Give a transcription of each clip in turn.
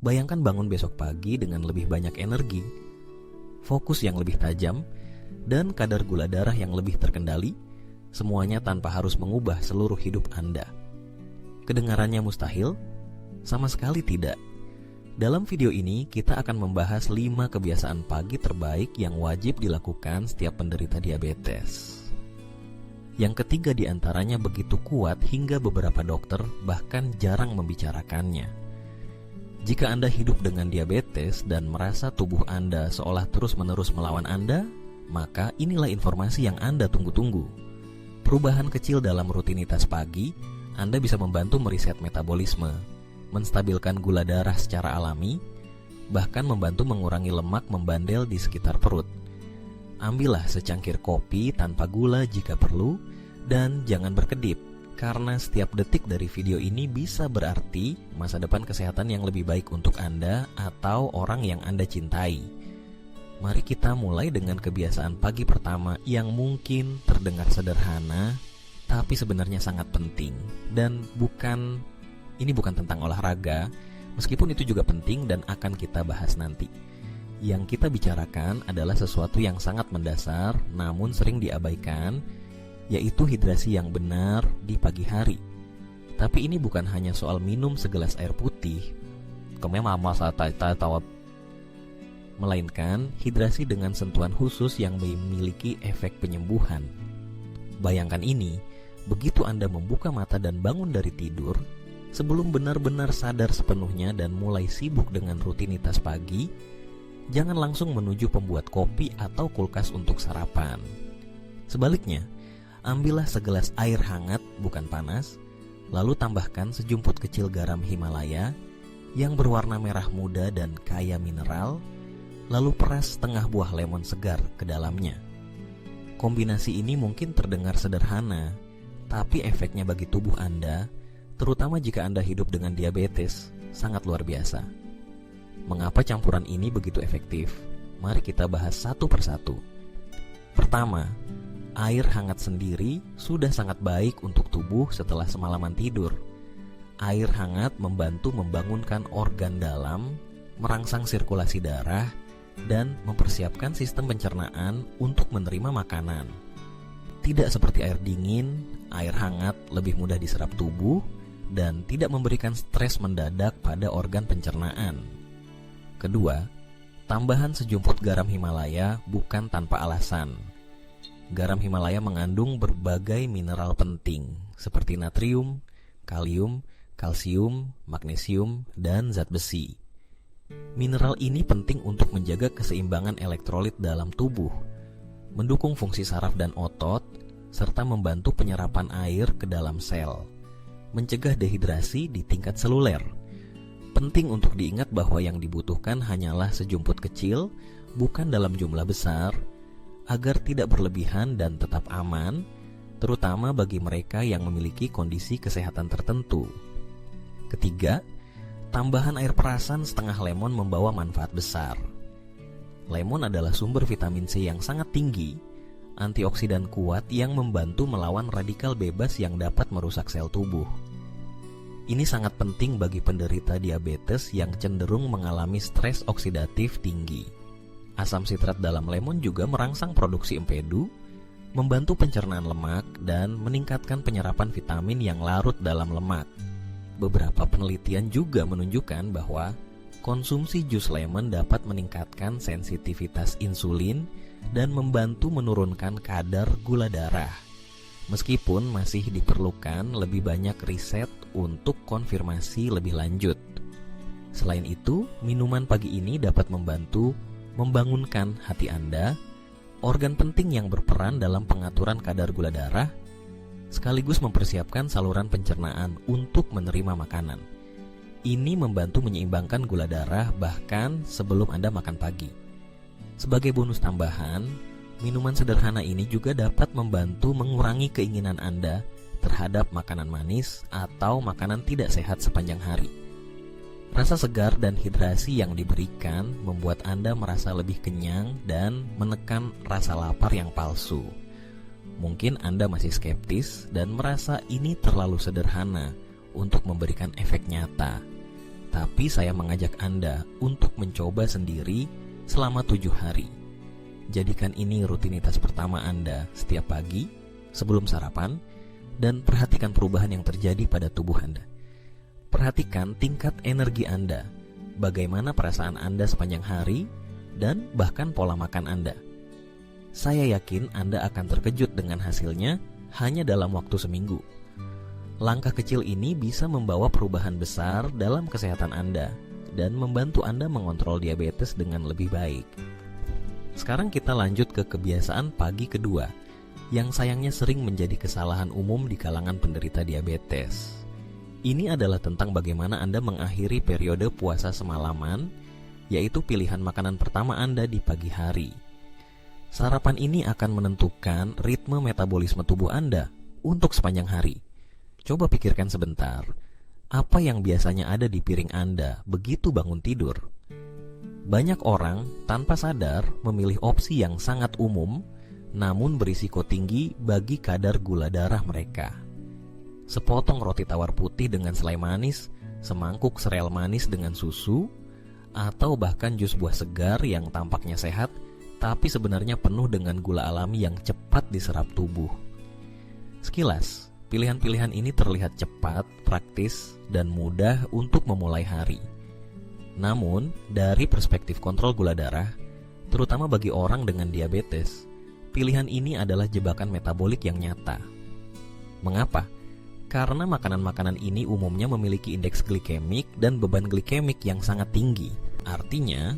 Bayangkan bangun besok pagi dengan lebih banyak energi, fokus yang lebih tajam, dan kadar gula darah yang lebih terkendali, semuanya tanpa harus mengubah seluruh hidup Anda. Kedengarannya mustahil? Sama sekali tidak. Dalam video ini, kita akan membahas 5 kebiasaan pagi terbaik yang wajib dilakukan setiap penderita diabetes. Yang ketiga di antaranya begitu kuat hingga beberapa dokter bahkan jarang membicarakannya. Jika Anda hidup dengan diabetes dan merasa tubuh Anda seolah terus-menerus melawan Anda, maka inilah informasi yang Anda tunggu-tunggu. Perubahan kecil dalam rutinitas pagi, Anda bisa membantu meriset metabolisme, menstabilkan gula darah secara alami, bahkan membantu mengurangi lemak membandel di sekitar perut. Ambillah secangkir kopi tanpa gula jika perlu, dan jangan berkedip, karena setiap detik dari video ini bisa berarti masa depan kesehatan yang lebih baik untuk Anda atau orang yang Anda cintai. Mari kita mulai dengan kebiasaan pagi pertama yang mungkin terdengar sederhana, tapi sebenarnya sangat penting. Dan ini bukan tentang olahraga, meskipun itu juga penting dan akan kita bahas nanti. Yang kita bicarakan adalah sesuatu yang sangat mendasar namun sering diabaikan, yaitu hidrasi yang benar di pagi hari. Tapi ini bukan hanya soal minum segelas air putih, melainkan hidrasi dengan sentuhan khusus yang memiliki efek penyembuhan. Bayangkan ini, begitu Anda membuka mata dan bangun dari tidur, sebelum benar-benar sadar sepenuhnya dan mulai sibuk dengan rutinitas pagi, jangan langsung menuju pembuat kopi atau kulkas untuk sarapan. Sebaliknya, ambillah segelas air hangat, bukan panas, lalu tambahkan sejumput kecil garam Himalaya yang berwarna merah muda dan kaya mineral, lalu peras setengah buah lemon segar ke dalamnya. Kombinasi ini mungkin terdengar sederhana, tapi efeknya bagi tubuh Anda, terutama jika Anda hidup dengan diabetes, sangat luar biasa. Mengapa campuran ini begitu efektif? Mari kita bahas satu persatu. Pertama, air hangat sendiri sudah sangat baik untuk tubuh setelah semalaman tidur. Air hangat membantu membangunkan organ dalam, merangsang sirkulasi darah, dan mempersiapkan sistem pencernaan untuk menerima makanan. Tidak seperti air dingin, air hangat lebih mudah diserap tubuh dan tidak memberikan stres mendadak pada organ pencernaan. Kedua, tambahan sejumput garam Himalaya bukan tanpa alasan. Garam Himalaya mengandung berbagai mineral penting seperti natrium, kalium, kalsium, magnesium, dan zat besi. Mineral ini penting untuk menjaga keseimbangan elektrolit dalam tubuh, mendukung fungsi saraf dan otot, serta membantu penyerapan air ke dalam sel, mencegah dehidrasi di tingkat seluler. Penting untuk diingat bahwa yang dibutuhkan hanyalah sejumput kecil, bukan dalam jumlah besar, agar tidak berlebihan dan tetap aman, terutama bagi mereka yang memiliki kondisi kesehatan tertentu. Ketiga, tambahan air perasan setengah lemon membawa manfaat besar. Lemon adalah sumber vitamin C yang sangat tinggi, antioksidan kuat yang membantu melawan radikal bebas yang dapat merusak sel tubuh. Ini sangat penting bagi penderita diabetes yang cenderung mengalami stres oksidatif tinggi. Asam sitrat dalam lemon juga merangsang produksi empedu, membantu pencernaan lemak, dan meningkatkan penyerapan vitamin yang larut dalam lemak. Beberapa penelitian juga menunjukkan bahwa konsumsi jus lemon dapat meningkatkan sensitivitas insulin dan membantu menurunkan kadar gula darah. Meskipun masih diperlukan lebih banyak riset untuk konfirmasi lebih lanjut. Selain itu, minuman pagi ini dapat membantu membangunkan hati Anda, organ penting yang berperan dalam pengaturan kadar gula darah, sekaligus mempersiapkan saluran pencernaan untuk menerima makanan. Ini membantu menyeimbangkan gula darah bahkan sebelum Anda makan pagi. Sebagai bonus tambahan, minuman sederhana ini juga dapat membantu mengurangi keinginan Anda terhadap makanan manis atau makanan tidak sehat sepanjang hari. Rasa segar dan hidrasi yang diberikan membuat Anda merasa lebih kenyang dan menekan rasa lapar yang palsu. Mungkin Anda masih skeptis dan merasa ini terlalu sederhana untuk memberikan efek nyata. Tapi saya mengajak Anda untuk mencoba sendiri selama 7 hari. Jadikan ini rutinitas pertama Anda setiap pagi sebelum sarapan, dan perhatikan perubahan yang terjadi pada tubuh Anda. Perhatikan tingkat energi Anda, bagaimana perasaan Anda sepanjang hari, dan bahkan pola makan Anda. Saya yakin Anda akan terkejut dengan hasilnya hanya dalam waktu seminggu. Langkah kecil ini bisa membawa perubahan besar dalam kesehatan Anda dan membantu Anda mengontrol diabetes dengan lebih baik. Sekarang kita lanjut ke kebiasaan pagi kedua, yang sayangnya sering menjadi kesalahan umum di kalangan penderita diabetes. Ini adalah tentang bagaimana Anda mengakhiri periode puasa semalaman, yaitu pilihan makanan pertama Anda di pagi hari. Sarapan ini akan menentukan ritme metabolisme tubuh Anda untuk sepanjang hari. Coba pikirkan sebentar, apa yang biasanya ada di piring Anda begitu bangun tidur? Banyak orang tanpa sadar memilih opsi yang sangat umum, namun berisiko tinggi bagi kadar gula darah mereka. Sepotong roti tawar putih dengan selai manis, semangkuk sereal manis dengan susu, atau bahkan jus buah segar yang tampaknya sehat, tapi sebenarnya penuh dengan gula alami yang cepat diserap tubuh. Sekilas, pilihan-pilihan ini terlihat cepat, praktis, dan mudah untuk memulai hari. Namun, dari perspektif kontrol gula darah, terutama bagi orang dengan diabetes, pilihan ini adalah jebakan metabolik yang nyata. Mengapa? Karena makanan-makanan ini umumnya memiliki indeks glikemik dan beban glikemik yang sangat tinggi. Artinya,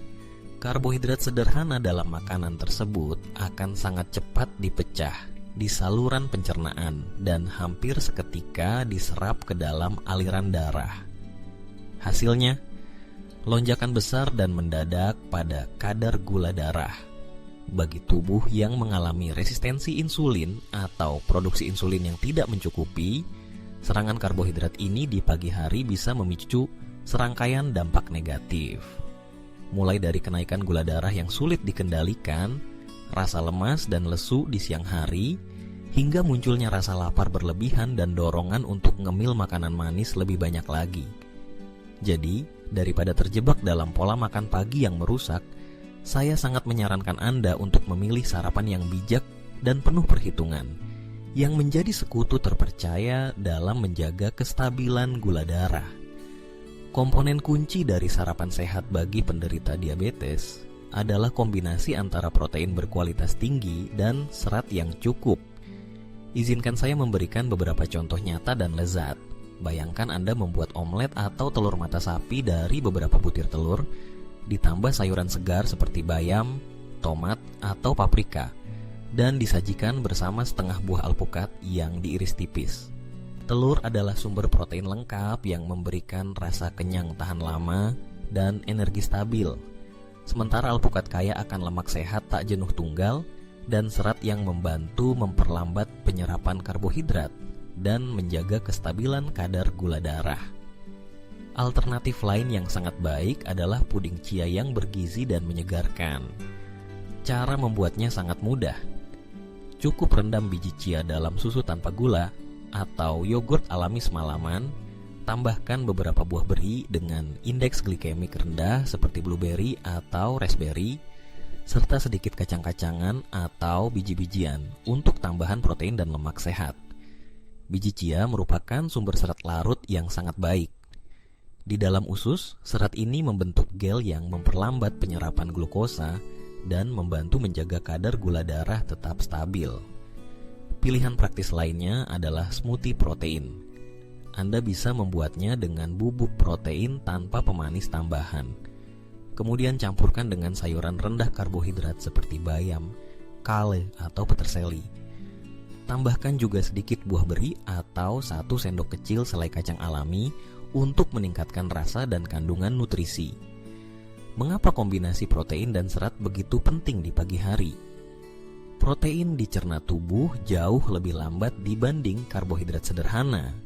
karbohidrat sederhana dalam makanan tersebut akan sangat cepat dipecah di saluran pencernaan dan hampir seketika diserap ke dalam aliran darah. Hasilnya, lonjakan besar dan mendadak pada kadar gula darah. Bagi tubuh yang mengalami resistensi insulin atau produksi insulin yang tidak mencukupi, serangan karbohidrat ini di pagi hari bisa memicu serangkaian dampak negatif. Mulai dari kenaikan gula darah yang sulit dikendalikan, rasa lemas dan lesu di siang hari, hingga munculnya rasa lapar berlebihan dan dorongan untuk ngemil makanan manis lebih banyak lagi. Jadi, daripada terjebak dalam pola makan pagi yang merusak, saya sangat menyarankan Anda untuk memilih sarapan yang bijak dan penuh perhitungan, yang menjadi sekutu terpercaya dalam menjaga kestabilan gula darah. Komponen kunci dari sarapan sehat bagi penderita diabetes adalah kombinasi antara protein berkualitas tinggi dan serat yang cukup. Izinkan saya memberikan beberapa contoh nyata dan lezat. Bayangkan Anda membuat omelet atau telur mata sapi dari beberapa butir telur, ditambah sayuran segar seperti bayam, tomat, atau paprika, dan disajikan bersama setengah buah alpukat yang diiris tipis. Telur adalah sumber protein lengkap yang memberikan rasa kenyang tahan lama dan energi stabil. Sementara alpukat kaya akan lemak sehat tak jenuh tunggal dan serat yang membantu memperlambat penyerapan karbohidrat dan menjaga kestabilan kadar gula darah. Alternatif lain yang sangat baik adalah puding chia yang bergizi dan menyegarkan. Cara membuatnya sangat mudah. Cukup rendam biji chia dalam susu tanpa gula atau yogurt alami semalaman, tambahkan beberapa buah beri dengan indeks glikemik rendah seperti blueberry atau raspberry, serta sedikit kacang-kacangan atau biji-bijian untuk tambahan protein dan lemak sehat. Biji chia merupakan sumber serat larut yang sangat baik. Di dalam usus, serat ini membentuk gel yang memperlambat penyerapan glukosa dan membantu menjaga kadar gula darah tetap stabil. Pilihan praktis lainnya adalah smoothie protein. Anda bisa membuatnya dengan bubuk protein tanpa pemanis tambahan. Kemudian campurkan dengan sayuran rendah karbohidrat seperti bayam, kale, atau peterseli. Tambahkan juga sedikit buah beri atau 1 sendok kecil selai kacang alami untuk meningkatkan rasa dan kandungan nutrisi. Mengapa kombinasi protein dan serat begitu penting di pagi hari? Protein dicerna tubuh jauh lebih lambat dibanding karbohidrat sederhana,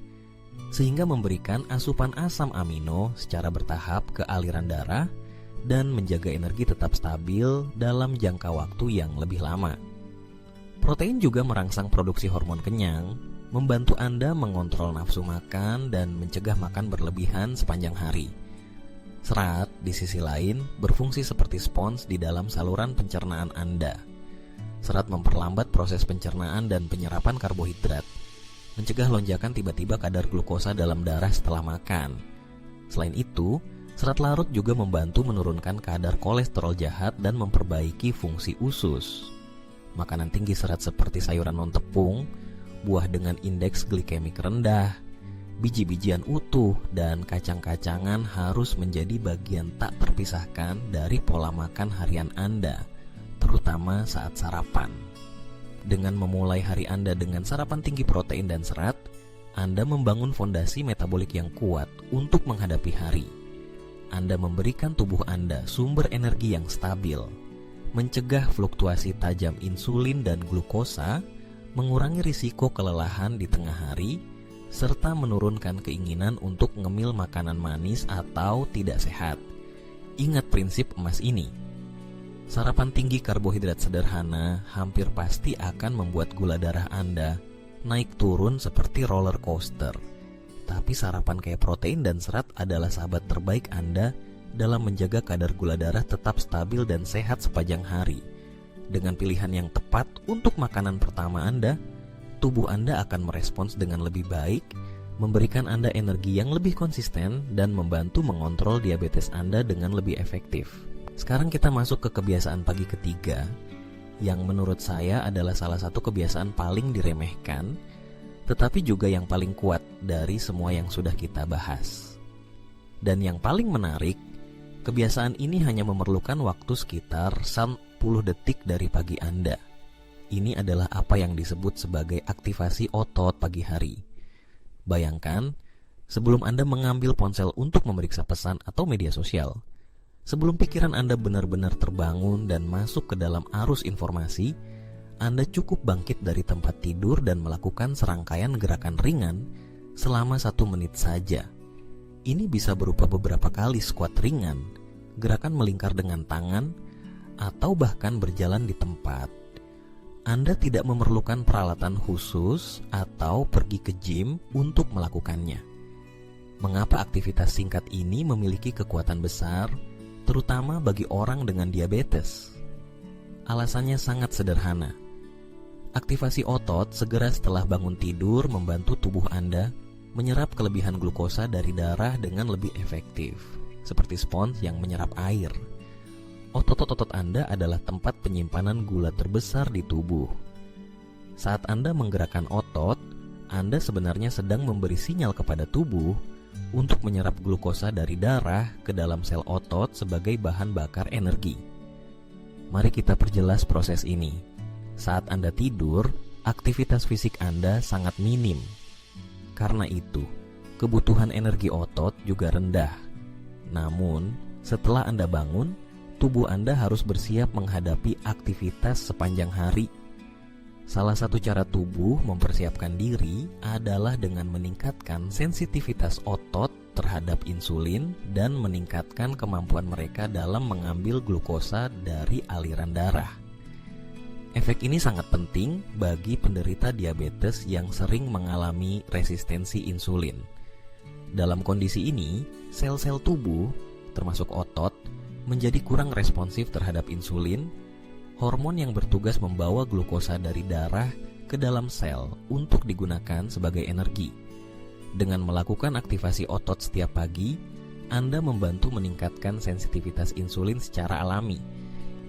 sehingga memberikan asupan asam amino secara bertahap ke aliran darah dan menjaga energi tetap stabil dalam jangka waktu yang lebih lama. Protein juga merangsang produksi hormon kenyang, membantu Anda mengontrol nafsu makan dan mencegah makan berlebihan sepanjang hari. Serat, di sisi lain, berfungsi seperti spons di dalam saluran pencernaan Anda. Serat memperlambat proses pencernaan dan penyerapan karbohidrat, mencegah lonjakan tiba-tiba kadar glukosa dalam darah setelah makan. Selain itu, serat larut juga membantu menurunkan kadar kolesterol jahat dan memperbaiki fungsi usus. Makanan tinggi serat seperti sayuran non-tepung, buah dengan indeks glikemik rendah, biji-bijian utuh, dan kacang-kacangan harus menjadi bagian tak terpisahkan dari pola makan harian Anda, terutama saat sarapan. Dengan memulai hari Anda dengan sarapan tinggi protein dan serat, Anda membangun fondasi metabolik yang kuat untuk menghadapi hari. Anda memberikan tubuh Anda sumber energi yang stabil, mencegah fluktuasi tajam insulin dan glukosa, mengurangi risiko kelelahan di tengah hari, serta menurunkan keinginan untuk ngemil makanan manis atau tidak sehat. Ingat prinsip emas ini. Sarapan tinggi karbohidrat sederhana hampir pasti akan membuat gula darah Anda naik turun seperti roller coaster. Tapi sarapan kaya protein dan serat adalah sahabat terbaik Anda dalam menjaga kadar gula darah tetap stabil dan sehat sepanjang hari. Dengan pilihan yang tepat untuk makanan pertama Anda, tubuh Anda akan merespons dengan lebih baik, memberikan Anda energi yang lebih konsisten, dan membantu mengontrol diabetes Anda dengan lebih efektif. Sekarang kita masuk ke kebiasaan pagi ketiga, yang menurut saya adalah salah satu kebiasaan paling diremehkan, tetapi juga yang paling kuat dari semua yang sudah kita bahas. Dan yang paling menarik, kebiasaan ini hanya memerlukan waktu sekitar 10 detik dari pagi Anda. Ini adalah apa yang disebut sebagai aktivasi otot pagi hari. Bayangkan, sebelum Anda mengambil ponsel untuk memeriksa pesan atau media sosial, sebelum pikiran Anda benar-benar terbangun dan masuk ke dalam arus informasi, Anda cukup bangkit dari tempat tidur dan melakukan serangkaian gerakan ringan selama 1 menit saja. Ini bisa berupa beberapa kali squat ringan, gerakan melingkar dengan tangan, atau bahkan berjalan di tempat. Anda tidak memerlukan peralatan khusus atau pergi ke gym untuk melakukannya. Mengapa aktivitas singkat ini memiliki kekuatan besar, terutama bagi orang dengan diabetes? Alasannya sangat sederhana. Aktivasi otot segera setelah bangun tidur membantu tubuh Anda menyerap kelebihan glukosa dari darah dengan lebih efektif, seperti spons yang menyerap air. Otot-otot Anda adalah tempat penyimpanan gula terbesar di tubuh. Saat Anda menggerakkan otot, Anda sebenarnya sedang memberi sinyal kepada tubuh untuk menyerap glukosa dari darah ke dalam sel otot sebagai bahan bakar energi. Mari kita perjelas proses ini. Saat Anda tidur, aktivitas fisik Anda sangat minim. Karena itu, kebutuhan energi otot juga rendah. Namun, setelah Anda bangun, tubuh Anda harus bersiap menghadapi aktivitas sepanjang hari. Salah satu cara tubuh mempersiapkan diri adalah dengan meningkatkan sensitivitas otot terhadap insulin dan meningkatkan kemampuan mereka dalam mengambil glukosa dari aliran darah. Efek ini sangat penting bagi penderita diabetes yang sering mengalami resistensi insulin. Dalam kondisi ini, sel-sel tubuh, termasuk otot, menjadi kurang responsif terhadap insulin, hormon yang bertugas membawa glukosa dari darah ke dalam sel untuk digunakan sebagai energi. Dengan melakukan aktivasi otot setiap pagi, Anda membantu meningkatkan sensitivitas insulin secara alami.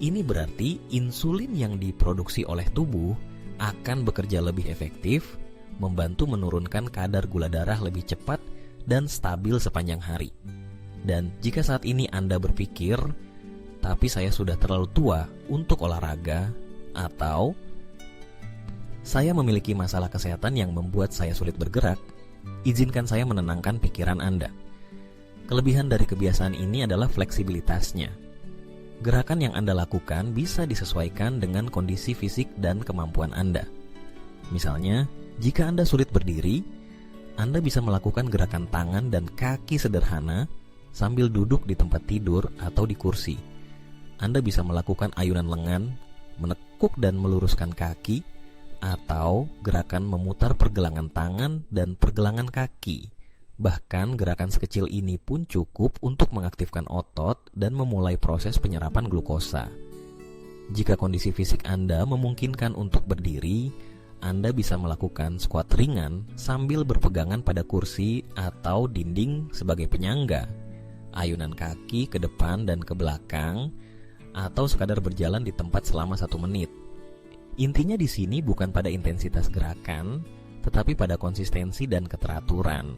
Ini berarti insulin yang diproduksi oleh tubuh akan bekerja lebih efektif, membantu menurunkan kadar gula darah lebih cepat dan stabil sepanjang hari. Dan jika saat ini Anda berpikir, tapi saya sudah terlalu tua untuk olahraga, atau saya memiliki masalah kesehatan yang membuat saya sulit bergerak, izinkan saya menenangkan pikiran Anda. Kelebihan dari kebiasaan ini adalah fleksibilitasnya. Gerakan yang Anda lakukan bisa disesuaikan dengan kondisi fisik dan kemampuan Anda. Misalnya, jika Anda sulit berdiri, Anda bisa melakukan gerakan tangan dan kaki sederhana sambil duduk di tempat tidur atau di kursi. Anda bisa melakukan ayunan lengan, menekuk dan meluruskan kaki, atau gerakan memutar pergelangan tangan dan pergelangan kaki, Bahkan gerakan sekecil ini pun cukup untuk mengaktifkan otot dan memulai proses penyerapan glukosa. Jika kondisi fisik Anda memungkinkan untuk berdiri, Anda bisa melakukan squat ringan sambil berpegangan pada kursi atau dinding sebagai penyangga, ayunan kaki ke depan dan ke belakang, atau sekadar berjalan di tempat selama 1 menit. Intinya di sini bukan pada intensitas gerakan, tetapi pada konsistensi dan keteraturan.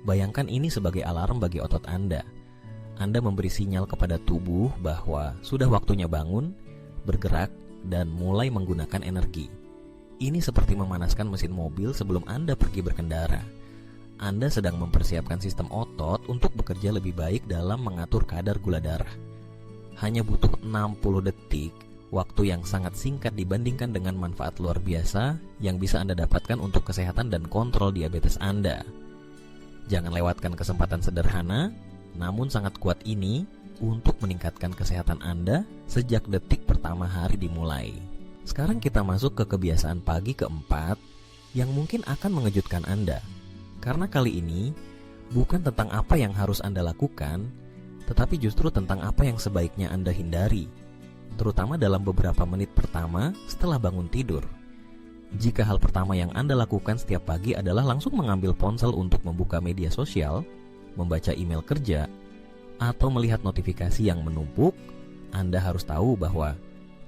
Bayangkan ini sebagai alarm bagi otot Anda. Anda memberi sinyal kepada tubuh bahwa sudah waktunya bangun, bergerak, dan mulai menggunakan energi. Ini seperti memanaskan mesin mobil sebelum Anda pergi berkendara. Anda sedang mempersiapkan sistem otot untuk bekerja lebih baik dalam mengatur kadar gula darah. Hanya butuh 60 detik, waktu yang sangat singkat dibandingkan dengan manfaat luar biasa yang bisa Anda dapatkan untuk kesehatan dan kontrol diabetes Anda. Jangan lewatkan kesempatan sederhana, namun sangat kuat ini untuk meningkatkan kesehatan Anda sejak detik pertama hari dimulai. Sekarang kita masuk ke kebiasaan pagi keempat yang mungkin akan mengejutkan Anda. Karena kali ini bukan tentang apa yang harus Anda lakukan, tetapi justru tentang apa yang sebaiknya Anda hindari, terutama dalam beberapa menit pertama setelah bangun tidur. Jika hal pertama yang Anda lakukan setiap pagi adalah langsung mengambil ponsel untuk membuka media sosial, membaca email kerja, atau melihat notifikasi yang menumpuk, Anda harus tahu bahwa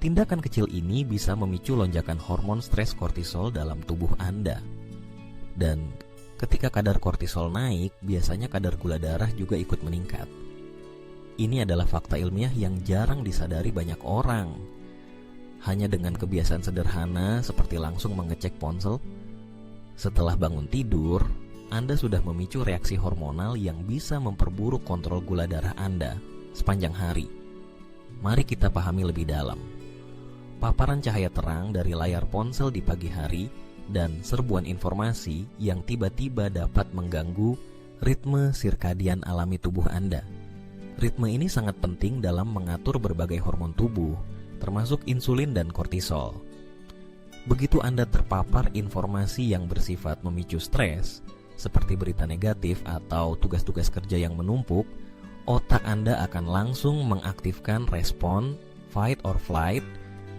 tindakan kecil ini bisa memicu lonjakan hormon stres kortisol dalam tubuh Anda. Dan ketika kadar kortisol naik, biasanya kadar gula darah juga ikut meningkat. Ini adalah fakta ilmiah yang jarang disadari banyak orang. Hanya dengan kebiasaan sederhana seperti langsung mengecek ponsel setelah bangun tidur, Anda sudah memicu reaksi hormonal yang bisa memperburuk kontrol gula darah Anda sepanjang hari. Mari kita pahami lebih dalam. Paparan cahaya terang dari layar ponsel di pagi hari dan serbuan informasi yang tiba-tiba dapat mengganggu ritme sirkadian alami tubuh Anda. Ritme ini sangat penting dalam mengatur berbagai hormon tubuh, termasuk insulin dan kortisol. Begitu Anda terpapar informasi yang bersifat memicu stres, seperti berita negatif atau tugas-tugas kerja yang menumpuk, otak Anda akan langsung mengaktifkan respon fight or flight,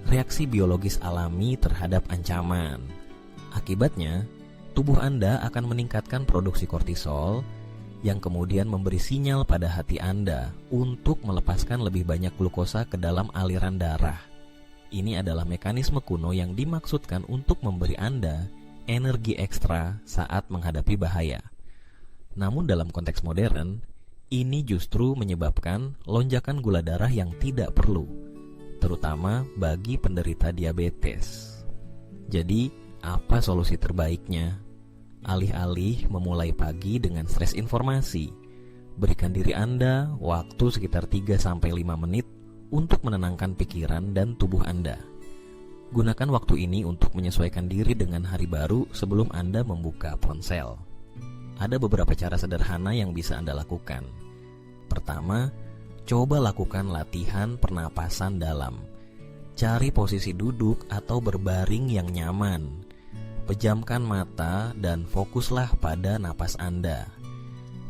reaksi biologis alami terhadap ancaman. Akibatnya, tubuh Anda akan meningkatkan produksi kortisol, yang kemudian memberi sinyal pada hati Anda untuk melepaskan lebih banyak glukosa ke dalam aliran darah. Ini adalah mekanisme kuno yang dimaksudkan untuk memberi Anda energi ekstra saat menghadapi bahaya. Namun dalam konteks modern, ini justru menyebabkan lonjakan gula darah yang tidak perlu, terutama bagi penderita diabetes. Jadi, apa solusi terbaiknya? Alih-alih memulai pagi dengan stres informasi, berikan diri Anda waktu sekitar 3-5 menit untuk menenangkan pikiran dan tubuh Anda. Gunakan waktu ini untuk menyesuaikan diri dengan hari baru sebelum Anda membuka ponsel. Ada beberapa cara sederhana yang bisa Anda lakukan. Pertama, coba lakukan latihan pernapasan dalam. Cari posisi duduk atau berbaring yang nyaman. Pejamkan mata dan fokuslah pada napas Anda.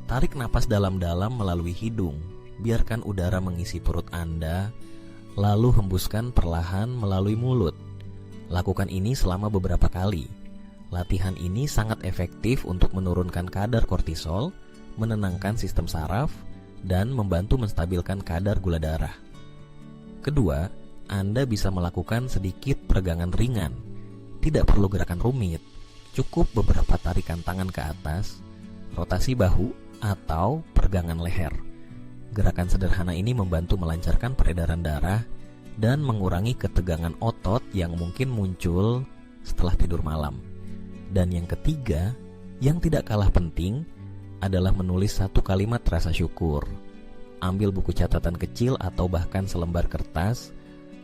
Tarik napas dalam-dalam melalui hidung, biarkan udara mengisi perut Anda, lalu hembuskan perlahan melalui mulut. Lakukan ini selama beberapa kali. Latihan ini sangat efektif untuk menurunkan kadar kortisol, menenangkan sistem saraf, dan membantu menstabilkan kadar gula darah. Kedua, Anda bisa melakukan sedikit peregangan ringan. Tidak perlu gerakan rumit, cukup beberapa tarikan tangan ke atas, rotasi bahu, atau peregangan leher. Gerakan sederhana ini membantu melancarkan peredaran darah dan mengurangi ketegangan otot yang mungkin muncul setelah tidur malam. Dan yang ketiga, yang tidak kalah penting, adalah menulis satu kalimat rasa syukur. Ambil buku catatan kecil atau bahkan selembar kertas,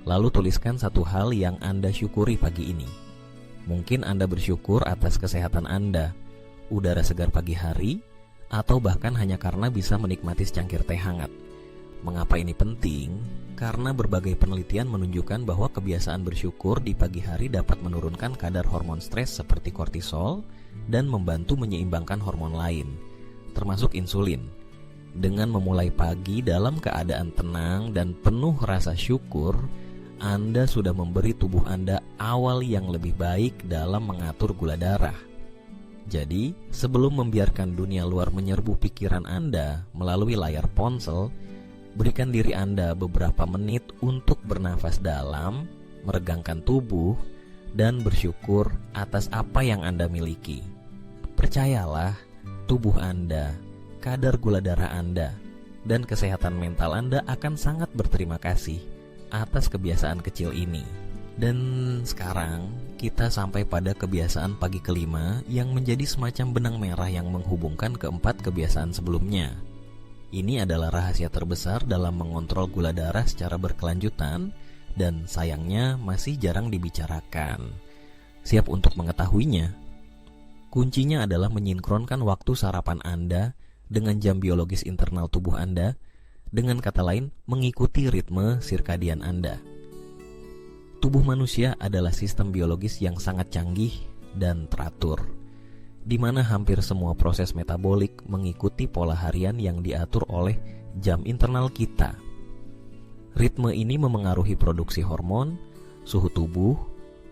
lalu tuliskan satu hal yang Anda syukuri pagi ini. Mungkin Anda bersyukur atas kesehatan Anda, udara segar pagi hari, atau bahkan hanya karena bisa menikmati secangkir teh hangat. Mengapa ini penting? Karena berbagai penelitian menunjukkan bahwa kebiasaan bersyukur di pagi hari dapat menurunkan kadar hormon stres seperti kortisol dan membantu menyeimbangkan hormon lain. termasuk insulin. Dengan memulai pagi dalam keadaan tenang dan penuh rasa syukur, Anda sudah memberi tubuh Anda awal yang lebih baik dalam mengatur gula darah. Jadi, sebelum membiarkan dunia luar menyerbu pikiran Anda melalui layar ponsel, berikan diri Anda beberapa menit untuk bernafas dalam, meregangkan tubuh, dan bersyukur atas apa yang Anda miliki. Percayalah, tubuh Anda, kadar gula darah Anda, dan kesehatan mental Anda akan sangat berterima kasih atas kebiasaan kecil ini. Dan sekarang kita sampai pada kebiasaan pagi kelima yang menjadi semacam benang merah yang menghubungkan keempat kebiasaan sebelumnya. Ini adalah rahasia terbesar dalam mengontrol gula darah secara berkelanjutan dan sayangnya masih jarang dibicarakan. Siap untuk mengetahuinya? Kuncinya adalah menyinkronkan waktu sarapan Anda dengan jam biologis internal tubuh Anda, dengan kata lain, mengikuti ritme sirkadian Anda. Tubuh manusia adalah sistem biologis yang sangat canggih dan teratur, di mana hampir semua proses metabolik mengikuti pola harian yang diatur oleh jam internal kita. Ritme ini memengaruhi produksi hormon, suhu tubuh,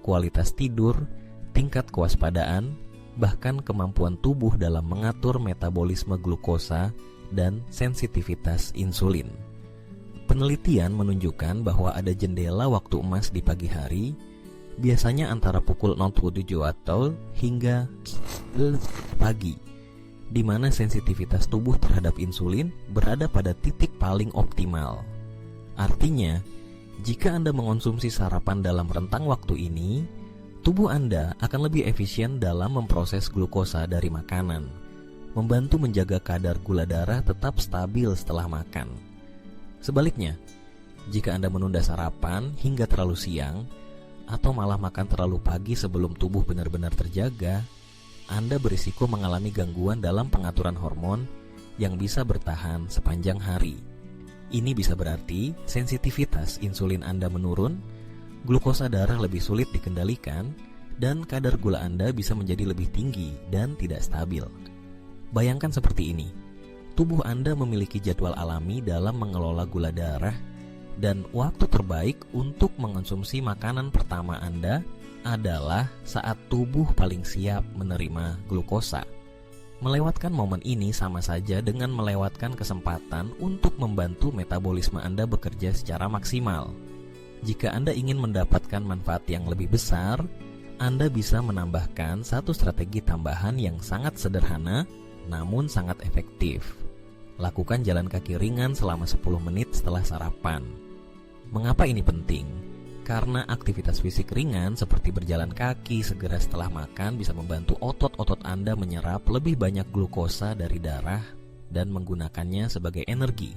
kualitas tidur, tingkat kewaspadaan, bahkan kemampuan tubuh dalam mengatur metabolisme glukosa dan sensitivitas insulin. Penelitian menunjukkan bahwa ada jendela waktu emas di pagi hari, biasanya antara pukul 07 atau hingga pagi, di mana sensitivitas tubuh terhadap insulin berada pada titik paling optimal. Artinya, jika Anda mengonsumsi sarapan dalam rentang waktu ini, tubuh Anda akan lebih efisien dalam memproses glukosa dari makanan, membantu menjaga kadar gula darah tetap stabil setelah makan. Sebaliknya, jika Anda menunda sarapan hingga terlalu siang, atau malah makan terlalu pagi sebelum tubuh benar-benar terjaga, Anda berisiko mengalami gangguan dalam pengaturan hormon yang bisa bertahan sepanjang hari. Ini bisa berarti sensitivitas insulin Anda menurun, glukosa darah lebih sulit dikendalikan, dan kadar gula Anda bisa menjadi lebih tinggi dan tidak stabil. Bayangkan seperti ini, tubuh Anda memiliki jadwal alami dalam mengelola gula darah, dan waktu terbaik untuk mengonsumsi makanan pertama Anda adalah saat tubuh paling siap menerima glukosa. Melewatkan momen ini sama saja dengan melewatkan kesempatan untuk membantu metabolisme Anda bekerja secara maksimal. Jika Anda ingin mendapatkan manfaat yang lebih besar, Anda bisa menambahkan satu strategi tambahan yang sangat sederhana namun sangat efektif. Lakukan jalan kaki ringan selama 10 menit setelah sarapan. Mengapa ini penting? Karena aktivitas fisik ringan seperti berjalan kaki segera setelah makan bisa membantu otot-otot Anda menyerap lebih banyak glukosa dari darah dan menggunakannya sebagai energi.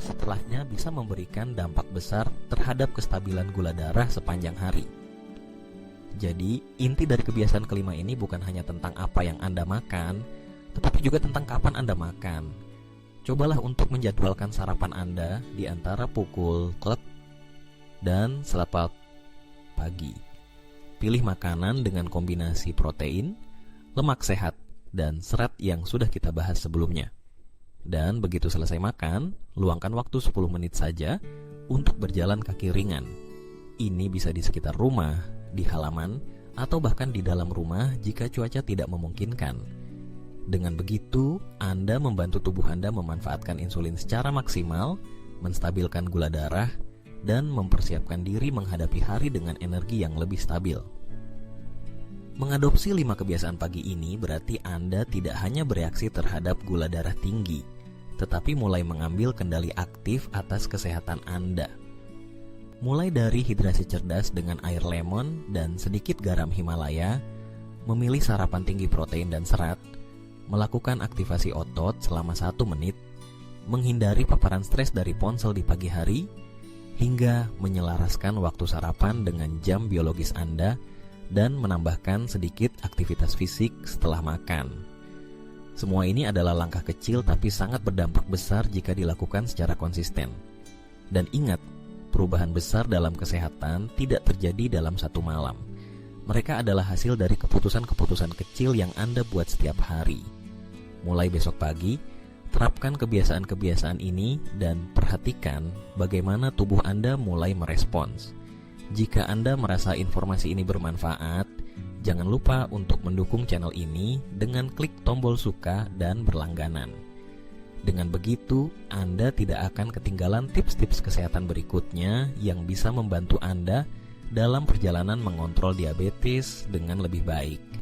Setelahnya bisa memberikan dampak besar terhadap kestabilan gula darah sepanjang hari. Jadi, inti dari kebiasaan kelima ini bukan hanya tentang apa yang Anda makan, tetapi juga tentang kapan Anda makan. Cobalah untuk menjadwalkan sarapan Anda di antara pukul 3 dan 4 pagi. Pilih makanan dengan kombinasi protein, lemak sehat, dan serat yang sudah kita bahas sebelumnya. Dan begitu selesai makan, luangkan waktu 10 menit saja untuk berjalan kaki ringan. Ini bisa di sekitar rumah, di halaman, atau bahkan di dalam rumah jika cuaca tidak memungkinkan. Dengan begitu, Anda membantu tubuh Anda memanfaatkan insulin secara maksimal, menstabilkan gula darah, dan mempersiapkan diri menghadapi hari dengan energi yang lebih stabil. Mengadopsi 5 kebiasaan pagi ini berarti Anda tidak hanya bereaksi terhadap gula darah tinggi, tetapi mulai mengambil kendali aktif atas kesehatan Anda. Mulai dari hidrasi cerdas dengan air lemon dan sedikit garam Himalaya, memilih sarapan tinggi protein dan serat, melakukan aktivasi otot selama 1 menit, menghindari paparan stres dari ponsel di pagi hari, hingga menyelaraskan waktu sarapan dengan jam biologis Anda dan menambahkan sedikit aktivitas fisik setelah makan. Semua ini adalah langkah kecil tapi sangat berdampak besar jika dilakukan secara konsisten. Dan ingat, perubahan besar dalam kesehatan tidak terjadi dalam satu malam. Mereka adalah hasil dari keputusan-keputusan kecil yang Anda buat setiap hari. Mulai besok pagi, terapkan kebiasaan-kebiasaan ini dan perhatikan bagaimana tubuh Anda mulai merespons. Jika Anda merasa informasi ini bermanfaat, jangan lupa untuk mendukung channel ini dengan klik tombol suka dan berlangganan. Dengan begitu, Anda tidak akan ketinggalan tips-tips kesehatan berikutnya yang bisa membantu Anda dalam perjalanan mengontrol diabetes dengan lebih baik.